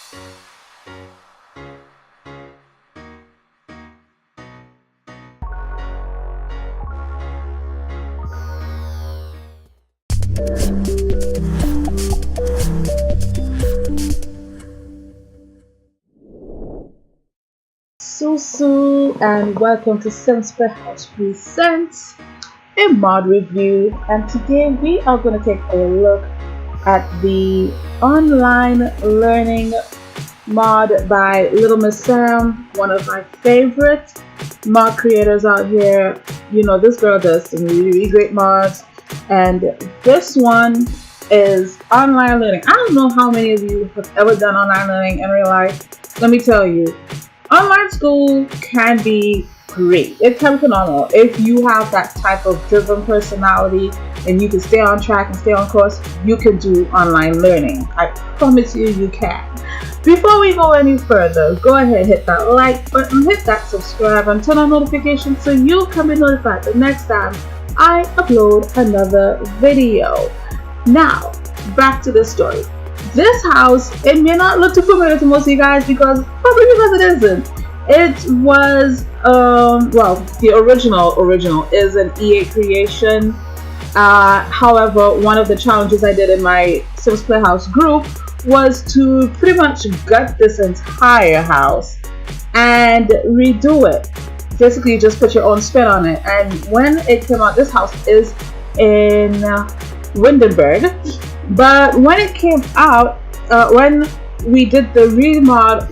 So and welcome to Sense House Presents a mod review, and today we are going to take a look at the online learning mod by Little Miss Sam, one of my favorite mod creators out here. You know, this girl does some really great mods, and this one is online learning. I don't know how many of you have ever done online learning in real life. Let me tell you, online school can be great. It can be phenomenal if you have that type of driven personality and you can stay on track and stay on course. You can do online learning. I promise you, you can. Before we go any further, go ahead, hit that like button, hit that subscribe, and turn on notifications so you can be notified the next time I upload another video. Now, back to the story. This house, it may not look too familiar to most of you guys probably because it isn't. It was well, the original is an EA creation. However, one of the challenges I did in my Sims Playhouse group was to pretty much gut this entire house and redo it. Basically, you just put your own spin on it. And when it came out, this house is in Windenburg. But when it came out, when we did the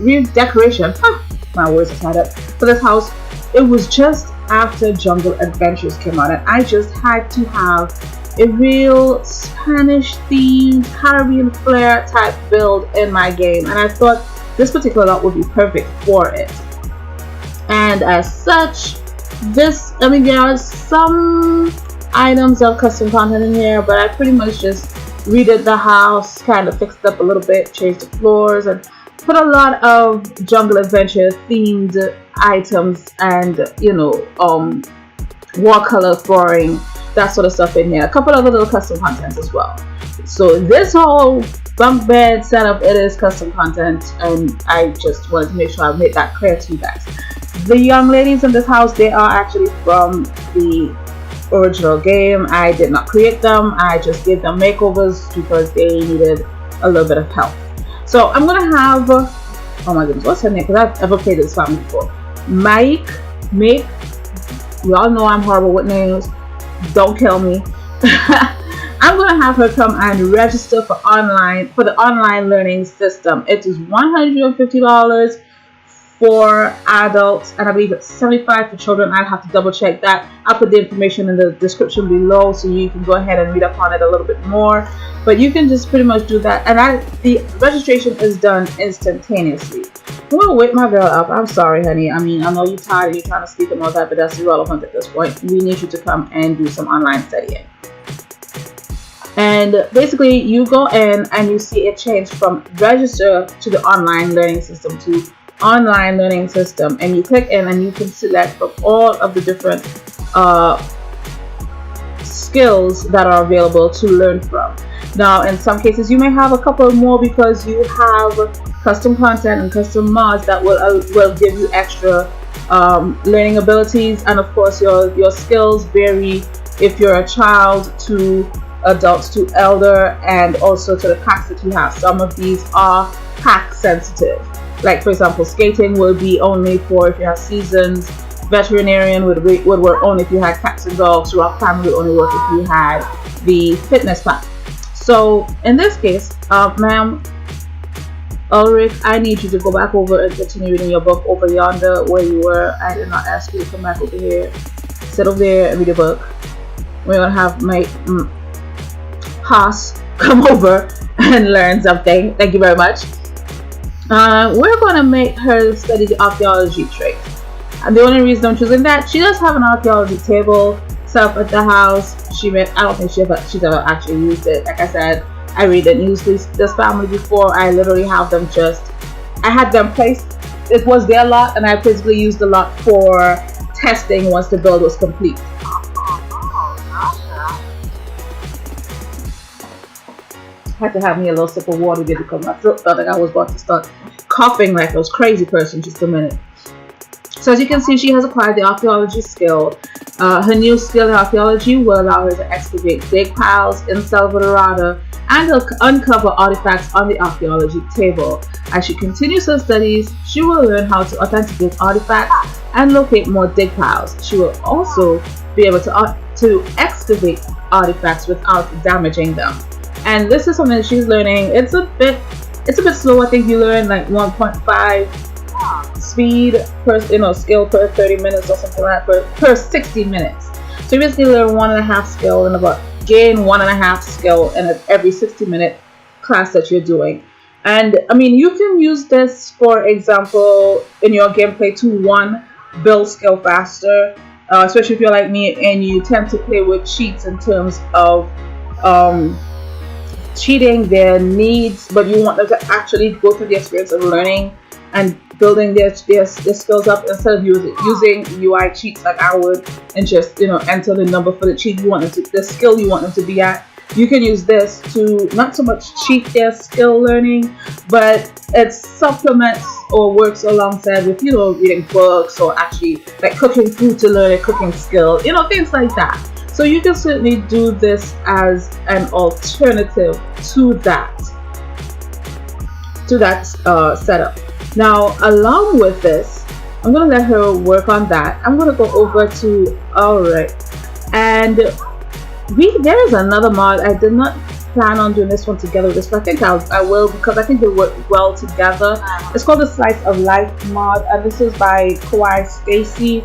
redecoration, my words are tied up, for this house, it was just after Jungle Adventures came out, and I just had to have a real Spanish themed Caribbean flair type build in my game, and I thought this particular lot would be perfect for it. And as such, there are some items of custom content in here, but I pretty much just redid the house, kind of fixed it up a little bit, changed the floors, and put a lot of Jungle Adventure themed items and, watercolor flooring, that sort of stuff in here. A couple other little custom contents as well. So this whole bunk bed setup, it is custom content, and I just wanted to make sure I made that clear to you guys. The young ladies in this house, they are actually from the original game. I did not create them. I just gave them makeovers because they needed a little bit of help. So I'm gonna have, oh my goodness, what's her name? Because I've never played this family before. Make. We all know I'm horrible with names. Don't kill me. I'm gonna have her come and register for the online learning system. It is $150 for adults, and I believe it's $75 for children. I'll have to double check that. I'll put the information in the description below so you can go ahead and read up on it a little bit more. But you can just pretty much do that, and the registration is done instantaneously. I'm gonna wake my girl up. I'm sorry, honey. I mean, I know you're tired and you're trying to sleep and all that, but that's irrelevant at this point. We need you to come and do some online studying. And basically, you go in and you see it change from register to the online learning system to online learning system, and you click in and you can select from all of the different skills that are available to learn from. Now, in some cases, you may have a couple more because you have custom content and custom mods that will give you extra learning abilities, and of course, your skills vary if you're a child to adults to elder, and also to the packs that you have. Some of these are pack sensitive. Like, for example, skating will be only for if you have seasons. Veterinarian would work only if you had cats and dogs. Rock climbing would only work if you had the fitness pack. So in this case, ma'am, Ulrich, I need you to go back over and continue reading your book over yonder where you were. I did not ask you to come back over here. Sit over there and read a book. We're going to have my Haas come over and learn something. Thank you very much. We're going to make her study the archaeology trait. And the only reason I'm choosing that, she does have an archaeology table set up at the house. I don't think she's ever actually used it. Like I said, I really didn't use this family before. I literally have them I had them placed. It was their lot, and I basically used the lot for testing once the build was complete. Had to have me a little sip of water there because my throat felt like I was about to start coughing like I was crazy person just a minute. So as you can see, she has acquired the archaeology skill. Her new skill in archaeology will allow her to excavate dig piles in Salvadorada and uncover artifacts on the archaeology table. As she continues her studies, she will learn how to authenticate artifacts and locate more dig piles. She will also be able to excavate artifacts without damaging them. And this is something that she's learning. It's a bit slow. I think you learn like 1.5 speed per skill per 30 minutes or something like that per 60 minutes. So you basically learn 1.5 skill and about gain 1.5 skill in every 60-minute class that you're doing. And I mean, you can use this, for example, in your gameplay to build skill faster, especially if you're like me and you tend to play with cheats in terms of cheating their needs, but you want them to actually go through the experience of learning and building their skills up instead of using UI cheats like I would and just enter the number for the cheat you want them to, the skill you want them to be at. You can use this to not so much cheat their skill learning, but it supplements or works alongside with reading books or actually like cooking food to learn a cooking skill, things like that. So you can certainly do this as an alternative to that setup. Now, along with this, I'm going to let her work on that. I'm going to go over to alright, and there is another mod. I did not plan on doing this one together with this, but I think I will because I think they work well together. It's called the Slice of Life mod, and this is by Kawaii Stacy.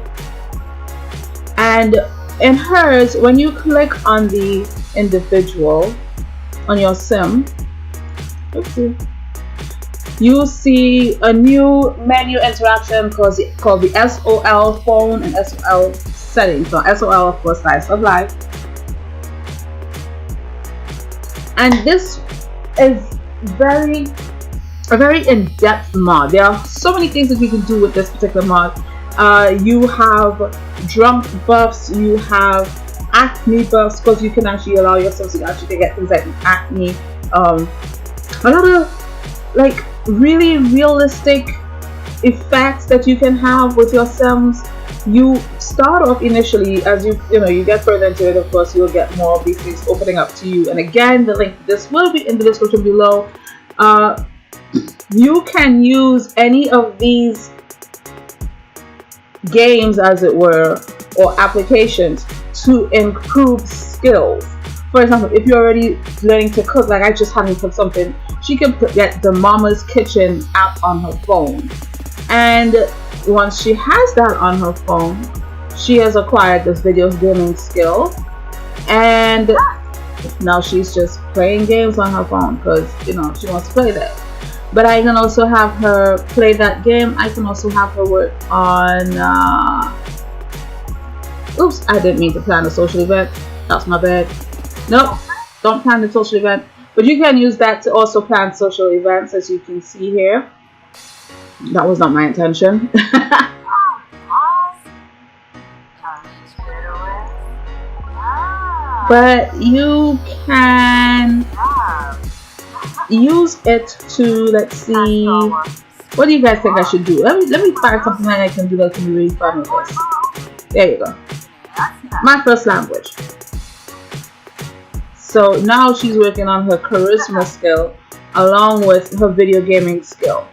And in hers, when you click on the individual on your sim, you see a new menu interaction called the SOL phone and SOL settings. So SOL for Slice of Life. And this is a very in-depth mod. There are so many things that you can do with this particular mod. You have drunk buffs, you have acne buffs, because you can actually allow yourself to actually get things like acne. A lot of like really realistic effects that you can have with your sims. You start off initially, as you get further into it, of course you'll get more of these things opening up to you. And again, the link to this will be in the description below. You can use any of these games, as it were, or applications to improve skills. For example, if you're already learning to cook, like I just had me put something, she can get the Mama's Kitchen app on her phone. And once she has that on her phone, she has acquired this video gaming skill. And now she's just playing games on her phone because, she wants to play that. But I can also have her play that game. I can also have her work on... oops, I didn't mean to plan a social event. That's my bad. Nope, don't plan the social event. But you can use that to also plan social events, as you can see here. That was not my intention. But you can use it to, let's see, what do you guys think I should do? Let me find something that I can do that can be really fun with this. There you go. My first language. So now she's working on her charisma skill along with her video gaming skill.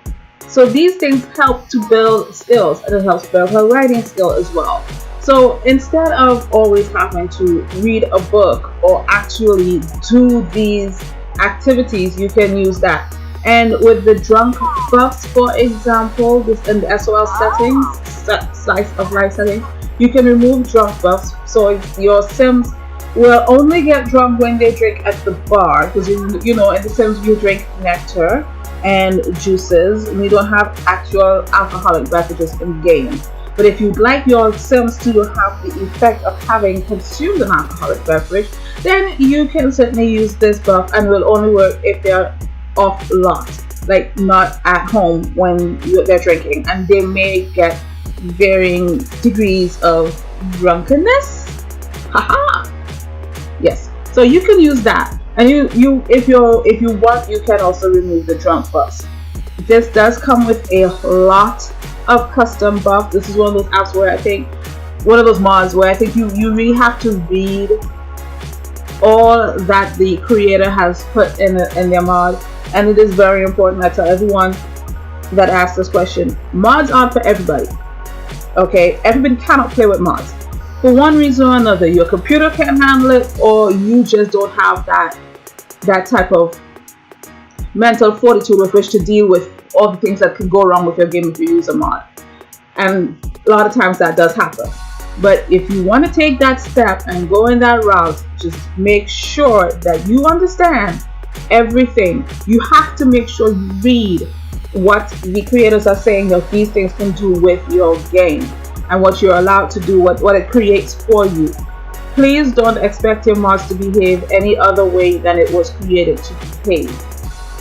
So these things help to build skills, and it helps build her writing skill as well. So instead of always having to read a book or actually do these activities, you can use that. And with the drunk buffs, for example, this in the SOL settings, Slice of Life settings, you can remove drunk buffs. So your sims will only get drunk when they drink at the bar, because in the Sims you drink nectar and juices, and you don't have actual alcoholic beverages in game. But if you'd like your sims to have the effect of having consumed an alcoholic beverage, then you can certainly use this buff, and will only work if they're off lot, like not at home when they're drinking, and they may get varying degrees of drunkenness. Haha. Yes, so you can use that, And if you want, you can also remove the drunk buffs. This does come with a lot of custom buff. This is one of those apps where I think, one of those mods where I think you really have to read all that the creator has put in their mod. And it is very important. I tell everyone that asks this question, mods aren't for everybody. Okay, everybody cannot play with mods for one reason or another. Your computer can't handle it, or you just don't have that type of mental fortitude with which to deal with all the things that could go wrong with your game if you use a mod. And a lot of times that does happen. But if you want to take that step and go in that route, just make sure that you understand everything. You have to make sure you read what the creators are saying that these things can do with your game and what you're allowed to do, what it creates for you. Please don't expect your mods to behave any other way than it was created to behave.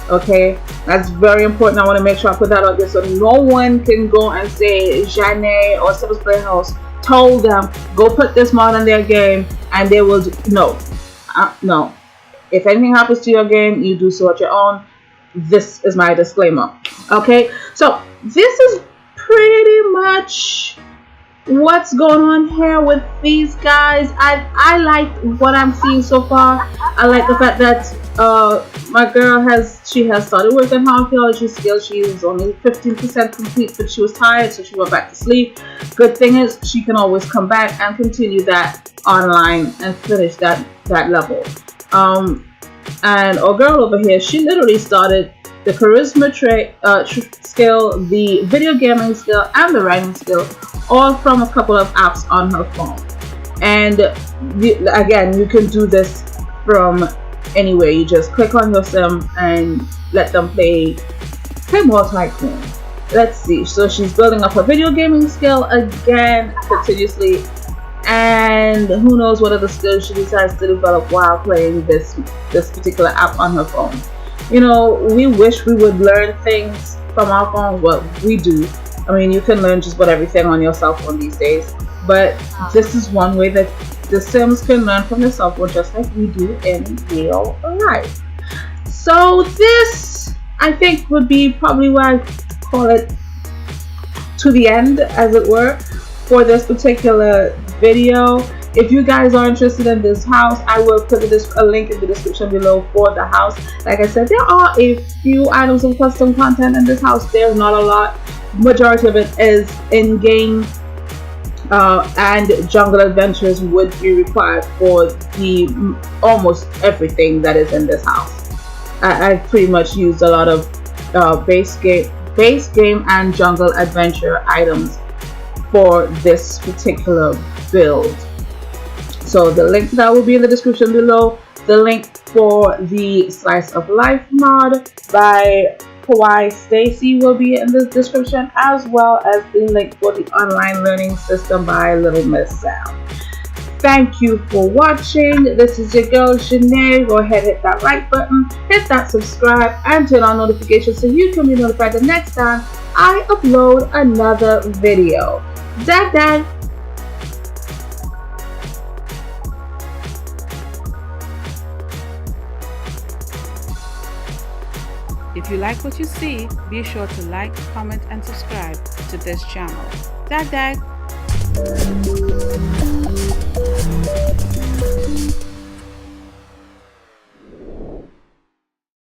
Okay, that's very important. I want to make sure I put that out there so no one can go and say Janae or Sims Playhouse told them go put this mod in their game and they will do. No. If anything happens to your game, you do so at your own. This is my disclaimer. Okay, so this is pretty much what's going on here with these guys. I like what I'm seeing so far. I like the fact that my girl has started working on archaeology skills. She is only 15% complete, but she was tired, so she went back to sleep. Good thing is she can always come back and continue that online and finish that level. And our girl over here, she literally started the charisma skill, the video gaming skill, and the writing skill, all from a couple of apps on her phone. And again, you can do this from anywhere. You just click on your sim and let them play more Tycoon. Let's see. So she's building up her video gaming skill again continuously, and who knows what other skills she decides to develop while playing this particular app on her phone. You know, we wish we would learn things from our phones. Well, we do. I mean, you can learn just about everything on your cell phone these days, but this is one way that the Sims can learn from their cell phone, just like we do in real life. So this, I think, would be probably where I call it to the end, as it were, for this particular video. If you guys are interested in this house, I will put a link in the description below for the house. Like I said, there are a few items of custom content in this house. There's not a lot. Majority of it is in-game, and jungle adventures would be required for the almost everything that is in this house. I pretty much used a lot of base game and jungle adventure items for this particular build. So the link that will be in the description below. The link for the Slice of Life mod by Kawaii Stacy will be in the description, as well as the link for the online learning system by Little Miss Sam. Thank you for watching. This is your girl Janae. Go ahead, hit that like button, hit that subscribe, and turn on notifications so you can be notified the next time I upload another video. Dag. If you like what you see, be sure to like, comment, and subscribe to this channel. Dag.